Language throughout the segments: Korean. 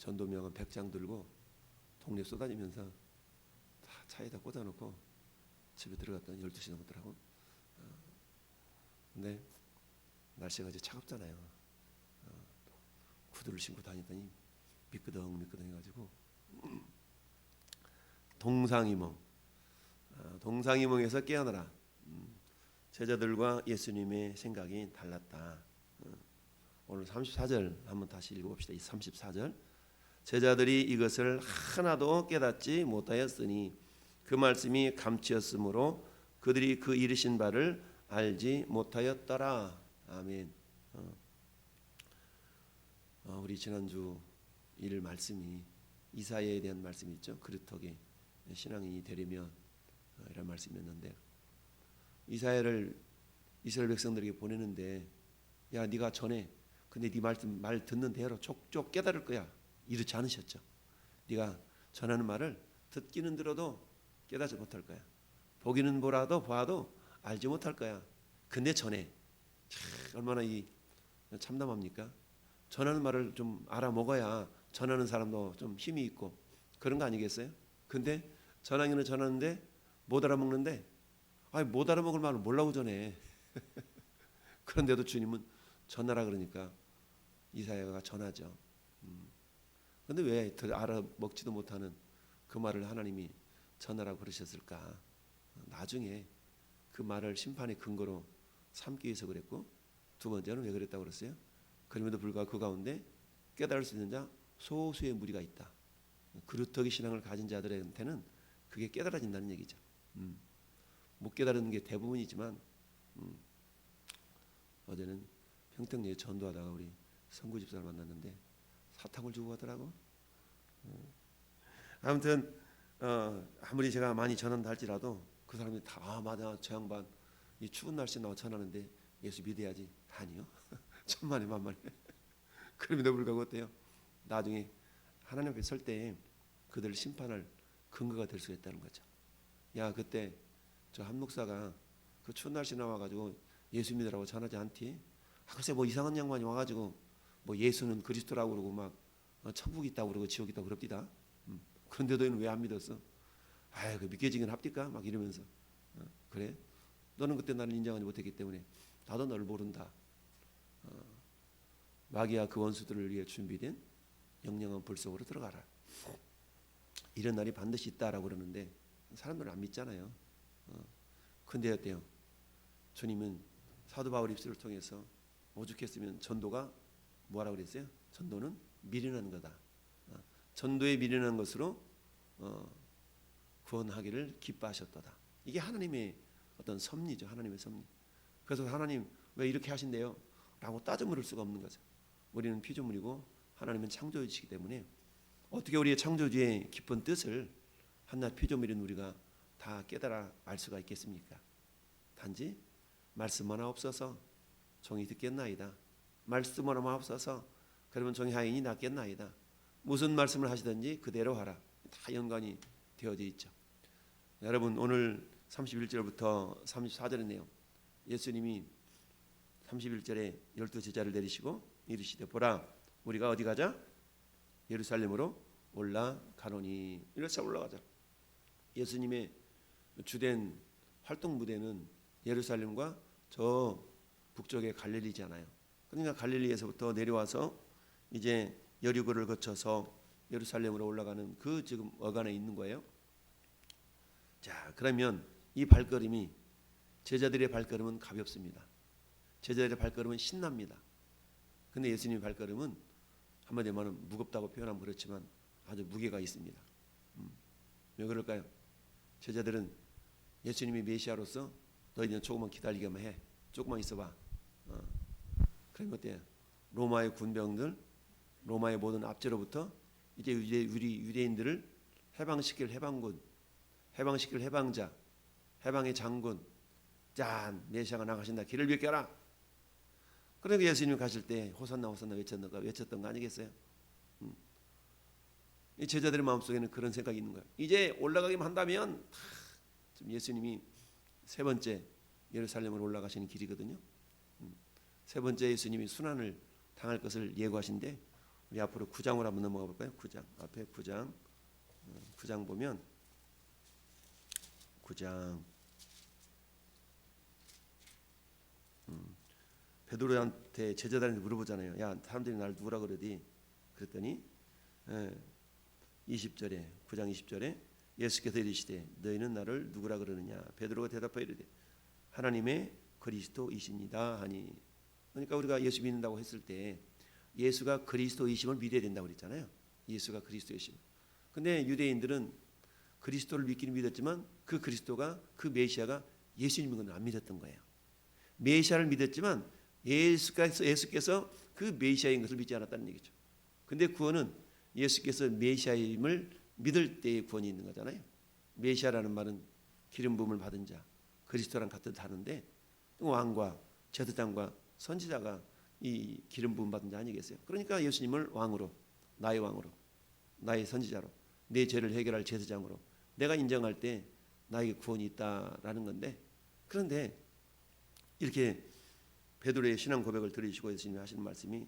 전도명은 100장 들고 동네 쏘다니면서 다 차에다 꽂아놓고 집에 들어갔더니 12시 넘었더라고. 근데 날씨가 이제 차갑잖아요. 구두를 신고 다니더니 미끄덩 해가지고 동상이몽에서 깨어나라. 제자들과 예수님의 생각이 달랐다. 오늘 34절 한번 다시 읽어봅시다. 이 34절. 제자들이 이것을 하나도 깨닫지 못하였으니 그 말씀이 감치였으므로 그들이 그 이르신 바를 알지 못하였더라. 아멘. 우리 지난주 일 말씀이 이사야에 대한 말씀이 있죠. 그릇터기 신앙인이 되려면 이런 말씀이었는데, 이사야를 이스라엘 백성들에게 보내는데, 야 네가 전해. 근데 네 말 듣는 대로 족족 깨달을 거야. 이렇지 않으셨죠. 네가 전하는 말을 듣기는 들어도 깨닫지 못할 거야. 보기는 보아도 알지 못할 거야. 근데 전해. 얼마나 이 참담합니까? 전하는 말을 좀 알아먹어야 전하는 사람도 좀 힘이 있고 그런 거 아니겠어요? 근데 전하기는 전하는데 못 알아먹는데, 못 알아먹을 말을 뭐라고 전해. 그런데도 주님은 전하라 그러니까 이사야가 전하죠. 근데 왜 알아먹지도 못하는 그 말을 하나님이 전하라고 그러셨을까? 나중에 그 말을 심판의 근거로 삼기 위해서 그랬고, 두 번째는 왜 그랬다고 그랬어요? 그럼에도 불구하고 그 가운데 깨달을 수 있는 자 소수의 무리가 있다. 그릇터기 신앙을 가진 자들한테는 그게 깨달아진다는 얘기죠. 못 깨달은 게 대부분이지만, 어제는 평택리에 전도하다가 우리 성구 집사를 만났는데 사탕을 주고 가더라고. 아무튼 아무리 제가 많이 전한다 할지라도 그 사람이 다 맞아, 저 양반 이 추운 날씨에 나와 전하는데 예수 믿어야지. 아니요. 천만에 만만에. 그럼에도 불구하고 어때요? 나중에 하나님 앞에 설 때 그들을 심판할 근거가 될 수 있다는 거죠. 야 그때 저 한 목사가 그 추운 날씨 나와가지고 예수 믿으라고 전하지 않디? 글쎄 뭐 이상한 양반이 와가지고 뭐 예수는 그리스도라고 그러고 막 천국이 있다고 그러고 지옥이 있다고 그럽디다. 그런데도 왜 안 믿었어? 그 믿겨지긴 합니까? 막 이러면서. 그래? 너는 그때 나를 인정하지 못했기 때문에 나도 너를 모른다. 마귀와 그 원수들을 위해 준비된 영영한 불 속으로 들어가라. 이런 날이 반드시 있다라고 그러는데 사람들은 안 믿잖아요. 근데 어때요? 주님은 사도 바울 입술을 통해서 오죽했으면 전도가 뭐라고 그랬어요? 전도는 미련한 거다. 전도에 미련한 것으로 구원하기를 기뻐하셨도다. 이게 하나님의 어떤 섭리죠. 하나님의 섭리. 그래서 하나님 왜 이렇게 하신대요? 라고 따져 물을 수가 없는 거죠. 우리는 피조물이고 하나님은 창조주이시기 때문에 어떻게 우리의 창조주의 깊은 뜻을 한낱 피조물인 우리가 다 깨달아 알 수가 있겠습니까? 단지 말씀 하나 없어서 종이 듣겠나이다. 말씀 하나 없어서 그러면 종이 하인이 낫겠나이다. 무슨 말씀을 하시든지 그대로 하라. 다 연관이 되어져 있죠. 여러분 오늘 31절부터 34절의 내용, 예수님이 31절에 12제자를 내리시고 이르시되 보라 우리가 어디 가자? 예루살렘으로 올라가노니. 이래서 올라가자. 예수님의 주된 활동 무대는 예루살렘과 저 북쪽의 갈릴리잖아요. 그러니까 갈릴리에서부터 내려와서 이제 여리고를 거쳐서 예루살렘으로 올라가는 그 지금 어간에 있는 거예요. 자, 그러면 이 발걸음이, 제자들의 발걸음은 가볍습니다. 제자들의 발걸음은 신납니다. 근데 예수님의 발걸음은 한마디로 말하면 무겁다고 표현하면 그렇지만 아주 무게가 있습니다. 왜 그럴까요? 제자들은 예수님이 메시아로서 너희는 조금만 기다리기만 해. 조금만 있어봐. 그러면 어때요? 로마의 군병들, 로마의 모든 압제로부터 이제 우리 유대인들을 해방시킬 해방군, 해방시킬 해방자, 해방의 장군, 짠, 메시아가 나가신다. 길을 비켜라. 그러니까 예수님이 가실 때 호산나 호산나 외쳤던 거 아니겠어요? 이 제자들의 마음속에는 그런 생각이 있는 거예요. 이제 올라가기만 한다면 지금 예수님이 세 번째 예루살렘으로 올라가시는 길이거든요. 세 번째 예수님이 순환을 당할 것을 예고하신데 우리 앞으로 9장으로 한번 넘어가 볼까요? 9장 앞에 9장 9장 보면 9장 베드로한테 제자들한테 물어보잖아요. 야, 사람들이 날 누구라 그러디? 그랬더니 20절에 9장 20절에 예수께서 이르시되 너희는 나를 누구라 그러느냐? 베드로가 대답하여 이르되 하나님의 그리스도이십니다 하니. 그러니까 우리가 예수 믿는다고 했을 때 예수가 그리스도이심을 믿어야 된다고 그랬잖아요. 예수가 그리스도이심. 근데 유대인들은 그리스도를 믿기는 믿었지만 그 그리스도가 그 메시아가 예수님인 건 안 믿었던 거예요. 메시아를 믿었지만 예수께서 그 메시아인 것을 믿지 않았다는 얘기죠. 근데 구원은 예수께서 메시아임을 믿을 때의 구원이 있는 거잖아요. 메시아라는 말은 기름 부음을 받은 자, 그리스도랑 같은 단어인데 왕과 제사장과 선지자가 이 기름 부음 받은 자 아니겠어요? 그러니까 예수님을 왕으로, 나의 왕으로, 나의 선지자로, 내 죄를 해결할 제사장으로 내가 인정할 때 나에게 구원이 있다라는 건데, 그런데 이렇게 베드로의 신앙 고백을 들으시고 예수님이 하시는 말씀이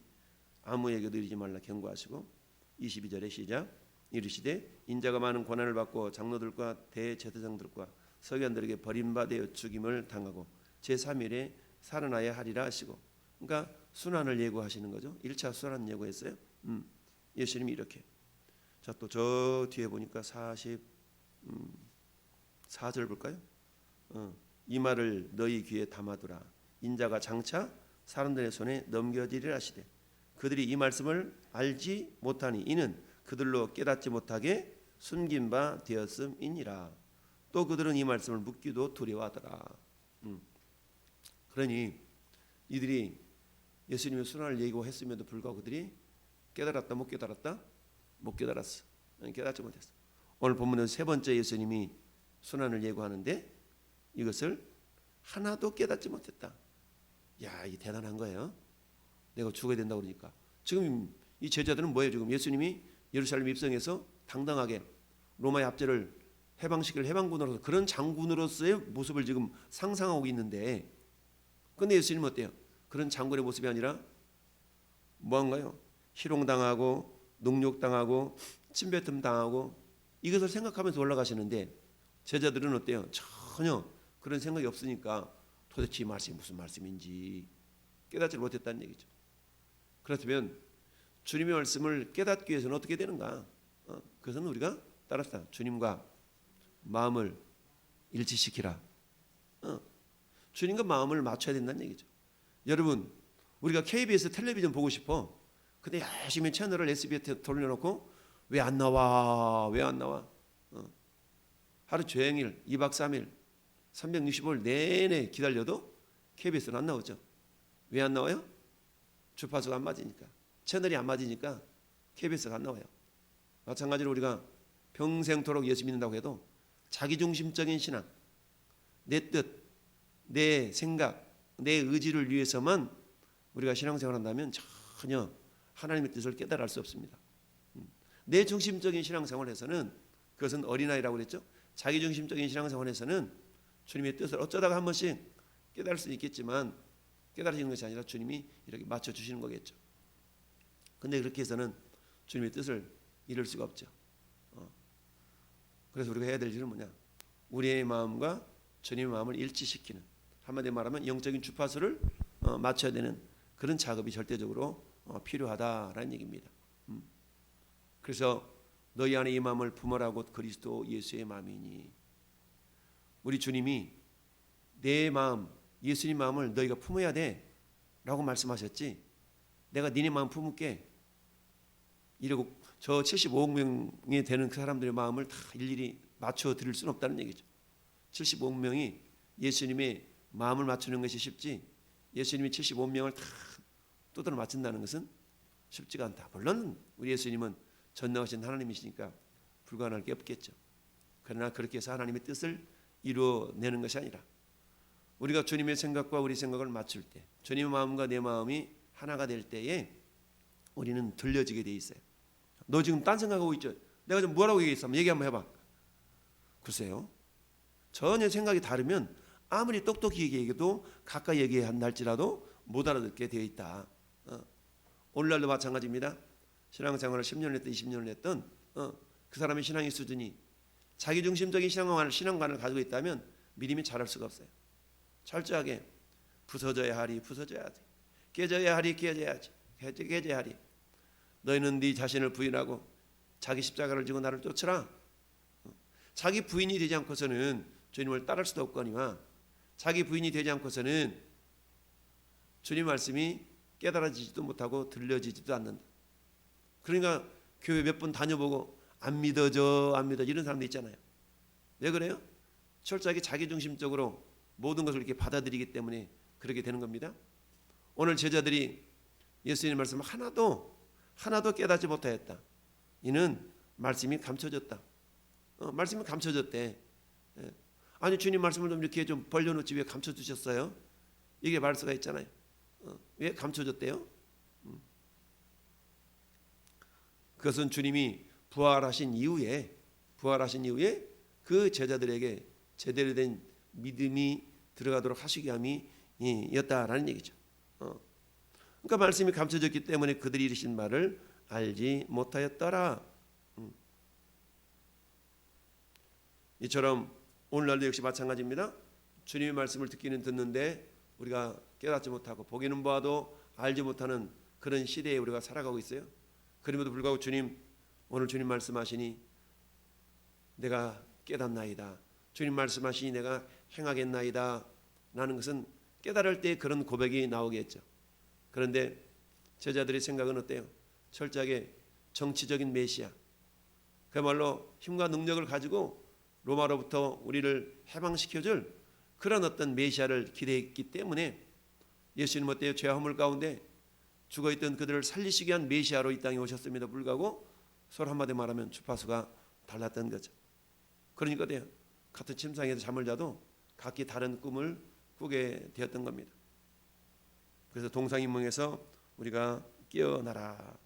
아무에게도 이르지 말라 경고하시고 22절에 시작 이르시되 인자가 많은 고난을 받고 장로들과 대제사장들과 서기관들에게 버림받아 죽임을 당하고 제3일에 살아나야 하리라 하시고, 그러니까 순환을 예고하시는 거죠. 1차 순환 예고했어요. 예수님이 이렇게. 자, 또 저 뒤에 보니까 44절 볼까요? 이 말을 너희 귀에 담아두라. 인자가 장차 사람들의 손에 넘겨지리라 하시되 그들이 이 말씀을 알지 못하니 이는 그들로 깨닫지 못하게 숨긴 바 되었음이니라. 또 그들은 이 말씀을 묻기도 두려워하더라. 그러니 이들이 예수님의 순환을 예고했음에도 불구하고 그들이 깨달았다 못 깨달았다? 못 깨달았어. 깨닫지 못했어. 오늘 본문은 세 번째 예수님이 순환을 예고하는데 이것을 하나도 깨닫지 못했다. 야, 이게 대단한 거예요. 내가 죽어야 된다고 그러니까. 지금 이 제자들은 뭐예요? 지금 예수님이 예루살렘 입성해서 당당하게 로마의 압제를 해방시킬 해방군으로서 그런 장군으로서의 모습을 지금 상상하고 있는데, 근데 예수님은 어때요? 그런 장군의 모습이 아니라 뭐한가요? 희롱당하고 능욕당하고 침뱉음 당하고 이것을 생각하면서 올라가시는데 제자들은 어때요? 전혀 그런 생각이 없으니까 도대체 이 말씀이 무슨 말씀인지 깨닫지 못했다는 얘기죠. 그렇다면 주님의 말씀을 깨닫기 위해서는 어떻게 되는가? 그것은 우리가 따라서 주님과 마음을 일치시키라. 주님과 마음을 맞춰야 된다는 얘기죠. 여러분, 우리가 KBS 텔레비전 보고 싶어. 근데 열심히 채널을 SBS에 돌려놓고 왜 안 나와? 왜 안 나와? 하루 종일 2박 3일 365일 내내 기다려도 KBS는 안 나오죠. 왜 안 나와요? 주파수가 안 맞으니까, 채널이 안 맞으니까 KBS가 안 나와요. 마찬가지로 우리가 평생토록 예수 믿는다고 해도 자기중심적인 신앙, 내 뜻, 내 생각, 내 의지를 위해서만 우리가 신앙생활을 한다면 전혀 하나님의 뜻을 깨달을 수 없습니다. 내 중심적인 신앙생활에서는, 그것은 어린아이라고 그랬죠. 자기중심적인 신앙생활에서는 주님의 뜻을 어쩌다가 한 번씩 깨달을 수 있겠지만 깨달아지는 것이 아니라 주님이 이렇게 맞춰주시는 거겠죠. 근데 그렇게 해서는 주님의 뜻을 이룰 수가 없죠. 그래서 우리가 해야 될 일은 뭐냐? 우리의 마음과 주님의 마음을 일치시키는, 한마디로 말하면 영적인 주파수를 맞춰야 되는 그런 작업이 절대적으로 필요하다라는 얘기입니다. 그래서 너희 안에 이 마음을 품으라 곧 그리스도 예수의 마음이니, 우리 주님이 내 마음, 예수님 마음을 너희가 품어야 돼 라고 말씀하셨지, 내가 니네 마음 품을게 이러고 저 75억 명이 되는 그 사람들의 마음을 다 일일이 맞춰 드릴 수는 없다는 얘기죠. 75억 명이 예수님의 마음을 맞추는 것이 쉽지, 예수님이 75억 명을 다 두드러 맞춘다는 것은 쉽지가 않다. 물론 우리 예수님은 전능하신 하나님이시니까 불가능할 게 없겠죠. 그러나 그렇게 해서 하나님의 뜻을 이루어내는 것이 아니라 우리가 주님의 생각과 우리 생각을 맞출 때, 주님의 마음과 내 마음이 하나가 될 때에 우리는 들려지게 돼 있어요. 너 지금 딴 생각하고 있죠? 내가 지금 뭐라고 얘기했어? 얘기 한번 해봐. 글쎄요, 전혀 생각이 다르면 아무리 똑똑히 얘기해도 가까이 얘기한다 할지라도 못 알아듣게 되어 있다. 오늘날도 마찬가지입니다. 신앙생활을 10년을 했든 20년을 했든 그 사람의 신앙의 수준이 자기중심적인 신앙관을 가지고 있다면 믿음이 자랄 수가 없어요. 철저하게 부서져야 하리, 부서져야 하리, 깨져야 하리, 깨져야 하리. 너희는 네 자신을 부인하고 자기 십자가를 지고 나를 쫓으라. 자기 부인이 되지 않고서는 주님을 따를 수도 없거니와 자기 부인이 되지 않고서는 주님 말씀이 깨달아지지도 못하고 들려지지도 않는다. 그러니까 교회 몇 번 다녀보고 안 믿어져 이런 사람도 있잖아요. 왜 그래요? 철저하게 자기중심적으로 모든 것을 이렇게 받아들이기 때문에 그렇게 되는 겁니다. 오늘 제자들이 예수님 말씀을 하나도 깨닫지 못하였다. 이는 말씀이 감춰졌다. 말씀이 감춰졌대. 아니 주님 말씀을 좀 이렇게 좀 벌려놓지 왜 감춰주셨어요? 이게 말 수가 있잖아요. 왜 감춰졌대요? 그것은 주님이 부활하신 이후에 그 제자들에게 제대로 된 믿음이 들어가도록 하시기 위함이었다라는 얘기죠. 그러니까 말씀이 감춰졌기 때문에 그들이 이르신 말을 알지 못하였더라. 이처럼 오늘날도 역시 마찬가지입니다. 주님의 말씀을 듣기는 듣는데 우리가 깨닫지 못하고 보기는 보아도 알지 못하는 그런 시대에 우리가 살아가고 있어요. 그럼에도 불구하고 오늘 주님 말씀하시니 내가 깨닫나이다. 주님 말씀하시니 내가 행하겠나이다. 라는 것은 깨달을 때 그런 고백이 나오겠죠. 그런데 제자들의 생각은 어때요? 철저하게 정치적인 메시아, 그야말로 힘과 능력을 가지고 로마로부터 우리를 해방시켜줄 그런 어떤 메시아를 기대했기 때문에 예수님 어때요? 죄와 허물 가운데 죽어있던 그들을 살리시기 위한 메시아로 이 땅에 오셨음에도 불구하고 서로 한마디 말하면 주파수가 달랐던 거죠. 그러니까 어때요? 같은 침상에서 잠을 자도 각기 다른 꿈을 꾸게 되었던 겁니다. 그래서 동상이몽에서 우리가 깨어나라.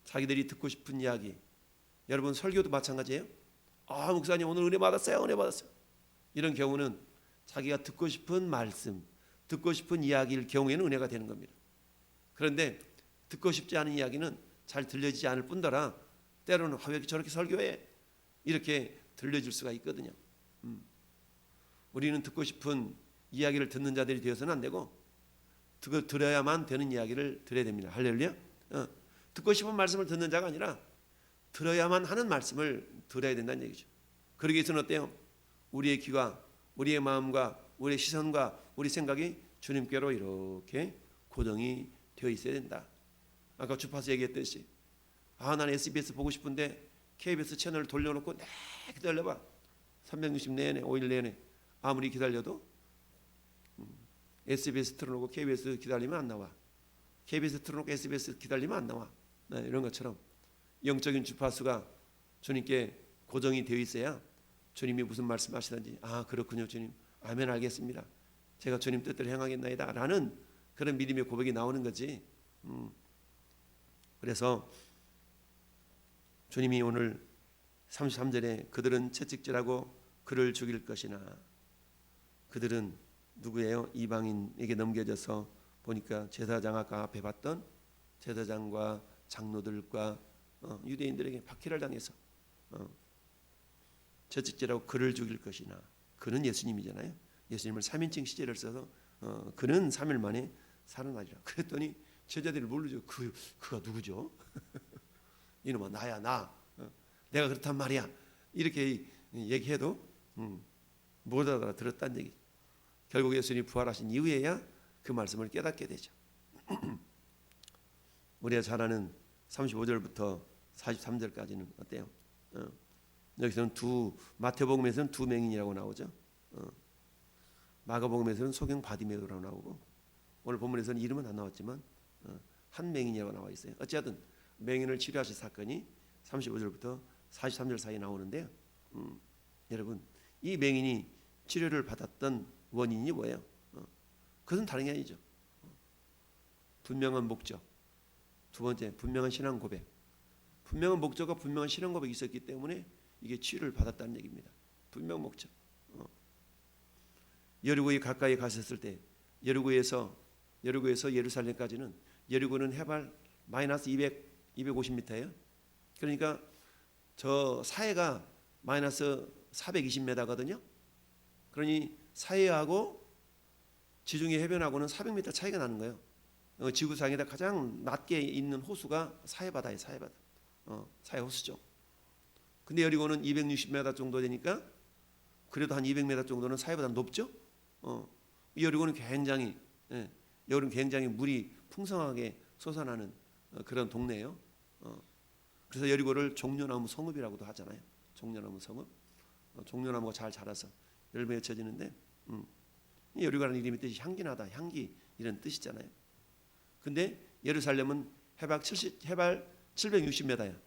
자기들이 듣고 싶은 이야기. 여러분 설교도 마찬가지예요. 목사님 오늘 은혜 받았어요. 이런 경우는 자기가 듣고 싶은 말씀, 듣고 싶은 이야기일 경우에는 은혜가 되는 겁니다. 그런데 듣고 싶지 않은 이야기는 잘 들려지지 않을 뿐더러 때로는 왜 저렇게 설교해? 이렇게 들려질 수가 있거든요. 우리는 듣고 싶은 이야기를 듣는 자들이 되어서는 안 되고 들어야만 되는 이야기를 들어야 됩니다. 할렐루야. 듣고 싶은 말씀을 듣는 자가 아니라 들어야만 하는 말씀을 들어야 된다는 얘기죠. 그러기 위해서는 어때요? 우리의 귀가, 우리의 마음과 우리의 시선과 우리 생각이 주님께로 이렇게 고정이 되어 있어야 된다. 아까 주파수 얘기했듯이 난 SBS 보고 싶은데 KBS 채널을 돌려놓고 기다려봐. 360 내내 5일 내내 아무리 기다려도 SBS 틀어놓고 KBS 기다리면 안 나와. KBS 틀어놓고 SBS 기다리면 안 나와. 이런 것처럼 영적인 주파수가 주님께 고정이 되어 있어야 주님이 무슨 말씀하시든지 그렇군요 주님, 아멘 알겠습니다, 제가 주님 뜻대로 행하겠나이다 라는 그런 믿음의 고백이 나오는 거지. 그래서 주님이 오늘 33절에 그들은 채찍질하고 그를 죽일 것이나, 그들은 누구예요? 이방인에게 넘겨져서 보니까 제사장, 아까 앞에 봤던 제사장과 장로들과 유대인들에게 박해를 당해서 채찍질하고 그를 죽일 것이나, 그는 예수님이잖아요. 예수님을 3인칭 시제를 써서 그는 3일 만에 살아나리라. 그랬더니 제자들이 모르죠. 그가 누구죠? 이놈아 나야 나. 내가 그렇단 말이야. 이렇게 얘기해도 못 알아들었다는 얘기. 결국 예수님이 부활하신 이후에야 그 말씀을 깨닫게 되죠. 우리가 잘 아는 35절부터 43절까지는 어때요? 여기서는 마태복음에서는 두 맹인이라고 나오죠. 마가복음에서는 소경 바디메오라고 나오고, 오늘 본문에서는 이름은 안 나왔지만 한 맹인이라고 나와 있어요. 어쨌든 맹인을 치료하실 사건이 35절부터 43절 사이에 나오는데요. 여러분, 이 맹인이 치료를 받았던 원인이 뭐예요? 그것은 다른 게 아니죠. 분명한 목적. 두 번째, 분명한 신앙 고백. 분명한 목적과 분명한 신앙 고백이 있었기 때문에 이게 치유를 받았다는 얘기입니다. 분명 목적. 여리고에 가까이 갔었을 때, 여리고에서 예루살렘까지는, 여리고는 해발 마이너스 250m예요. 그러니까 저 사해가 마이너스 420m거든요. 그러니 사해하고 지중해 해변하고는 400m 차이가 나는 거예요. 지구상에다 가장 낮게 있는 호수가 사해바다예요. 사해바다. 사해 호수죠. 근데 여리고는 260m 정도 되니까 그래도 한 200m 정도는 사해보다 높죠. 여리고는 굉장히 여름 굉장히 물이 풍성하게 솟아나는 그런 동네예요. 그래서 여리고를 종려나무 성읍이라고도 하잖아요. 종려나무 성읍. 종려나무가 잘 자라서 열매 맺혀지는데 여리고라는 이름이 뜻이 향기나다, 향기 이런 뜻이잖아요. 근데 예루살렘은 해발 760m야.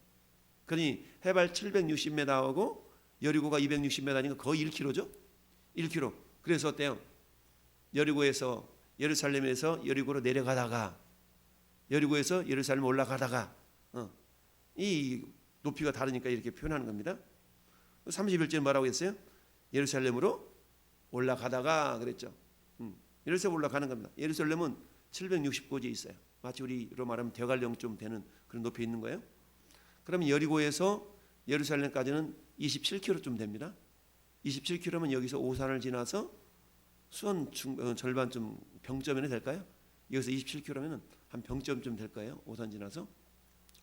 그러니 해발 760m하고 여리고가 260m니까 거의 1km죠. 1km. 그래서 어때요? 여리고에서 예루살렘에서 여리고로 내려가다가 여리고에서 예루살렘 올라가다가 이 높이가 다르니까 이렇게 표현하는 겁니다. 31절 뭐라고 했어요? 예루살렘으로 올라가다가 그랬죠. 예루살렘 올라가는 겁니다. 예루살렘은 760고지 있어요. 마치 우리로 말하면 대관령쯤 되는 그런 높이에 있는 거예요. 그러면 여리고에서 예루살렘까지는 27km쯤 됩니다. 27km면 여기서 오산을 지나서 수원 절반쯤 병점에 될까요? 여기서 27km면 한 병점쯤 될 거예요. 오산 지나서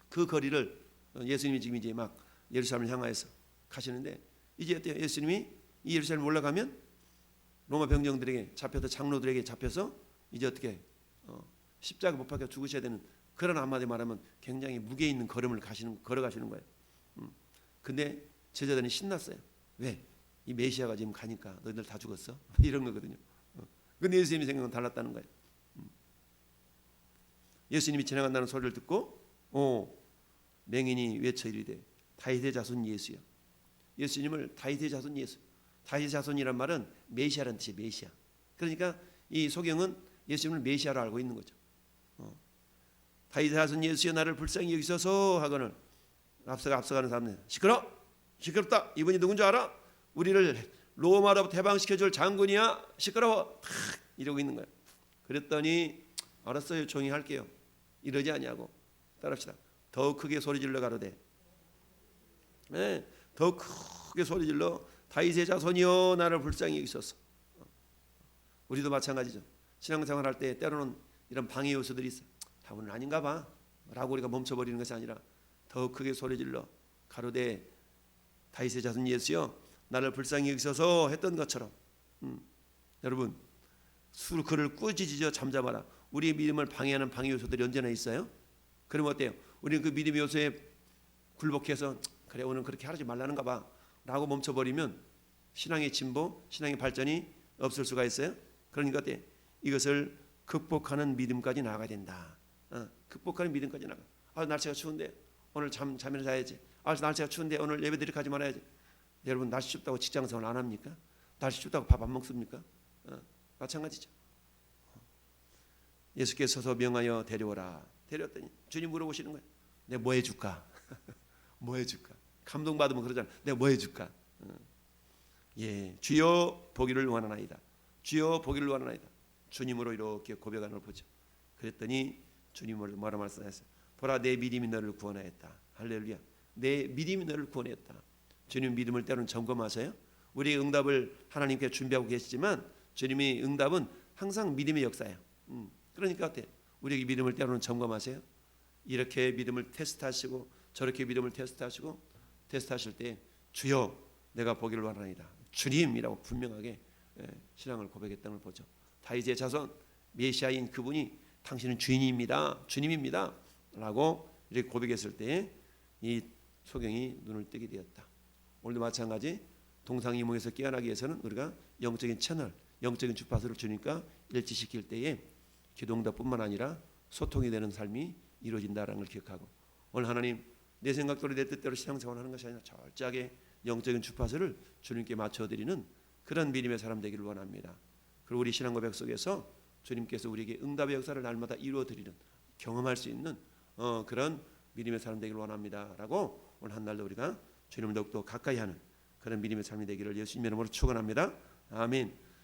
그 거리를 예수님이 지금 이제 막 예루살렘을 향하여서 가시는데 이제 어때요? 예수님이 이 예루살렘 올라가면 로마 병정들에게 잡혀서 장로들에게 잡혀서 이제 어떻게 십자가 못 박혀 죽으셔야 되는 그런 한마디 말하면 굉장히 무게 있는 걸음을 걸어가시는 거예요. 근데 제자들이 신났어요. 왜? 이 메시아가 지금 가니까 너희들 다 죽었어? 이런 거거든요. 근데 예수님의 생각은 달랐다는 거예요. 예수님이 지나간다는 소리를 듣고 맹인이 외쳐 이르되 다윗의 자손 예수여. 예수님을 다윗의 자손 예수. 다윗의 자손이란 말은 메시아라는 뜻이에요. 메시아. 그러니까 이 소경은 예수님을 메시아로 알고 있는 거죠. 다윗의 자손 예수여 나를 불쌍히 여기소서 하거늘 앞서가는 사람들 시끄럽다. 이분이 누군 줄 알아? 우리를 로마로부터 해방시켜줄 장군이야. 시끄러워. 이러고 있는 거예요. 그랬더니 알았어요. 조용히 할게요. 이러지 아니하고 따라합시다. 더 크게 소리질러 가로되 더 크게 소리질러 다윗의 자손이여 나를 불쌍히 여기소서. 우리도 마찬가지죠. 신앙생활 할 때 때로는 이런 방해 요소들이 있어요. 오늘 아닌가 봐 라고 우리가 멈춰버리는 것이 아니라 더 크게 소리질러 가로되 다윗의 자손 예수여 나를 불쌍히 여기소서 했던 것처럼 여러분 수로 그를 꾸짖으며 잠잠하라. 우리의 믿음을 방해하는 방해 요소들이 언제나 있어요. 그러면 어때요? 우리는 그 믿음의 요소에 굴복해서 그래 오늘 그렇게 하지 말라는가 봐 라고 멈춰버리면 신앙의 진보, 신앙의 발전이 없을 수가 있어요. 그러니까 어때요? 이것을 극복하는 믿음까지 나아가야 된다. 극복하는 믿음까지 나가. 날씨가 추운데 오늘 잠이나 자야지. 날씨가 추운데 오늘 예배드리 가지 말아야지. 여러분 날씨 춥다고 직장생활 안 합니까? 날씨 춥다고 밥 안 먹습니까? 마찬가지죠. 예수께서 서서 명하여 데려오라. 데려왔더니 주님 물어보시는 거예요. 내가 뭐 해줄까? 뭐 해줄까? 감동받으면 그러잖아. 내가 뭐 해줄까? 주여 보기를 원하나이다. 주여 보기를 원하나이다. 주님으로 이렇게 고백하는 걸 보죠. 그랬더니 주님을 뭐라 말씀하셨어요? 보라 내 믿음이 너를 구원하였다. 할렐루야. 내 믿음이 너를 구원했다. 주님 믿음을 때로는 점검하세요. 우리의 응답을 하나님께 준비하고 계시지만 주님의 응답은 항상 믿음의 역사예요. 그러니까 어때요? 우리의 믿음을 때로는 점검하세요. 이렇게 믿음을 테스트하시고 저렇게 믿음을 테스트하실 때 주여 내가 보기를 원하나이다. 주님이라고 분명하게 신앙을 고백했다는 걸 보죠. 다윗의 자손 메시아인 그분이 당신은 주인입니다. 주님입니다. 라고 이렇게 고백했을 때 이 소경이 눈을 뜨게 되었다. 오늘도 마찬가지 동상이몽에서 깨어나기 위해서는 우리가 영적인 채널, 영적인 주파수를 주니까 일치시킬 때에 기도응답뿐만 아니라 소통이 되는 삶이 이루어진다는 걸 기억하고 오늘 하나님 내 생각대로 내 뜻대로 신앙생활하는 것이 아니라 철저하게 영적인 주파수를 주님께 맞춰드리는 그런 믿음의 사람 되기를 원합니다. 그리고 우리 신앙 고백 속에서 주님께서 우리에게 응답의 역사를 날마다 이루어드리는 경험할 수 있는 그런 믿음의 사람 되기를 원합니다 라고 오늘 한 날도 우리가 주님을 더욱더 가까이 하는 그런 믿음의 삶이 되기를 예수님 이름으로 축원합니다. 아멘.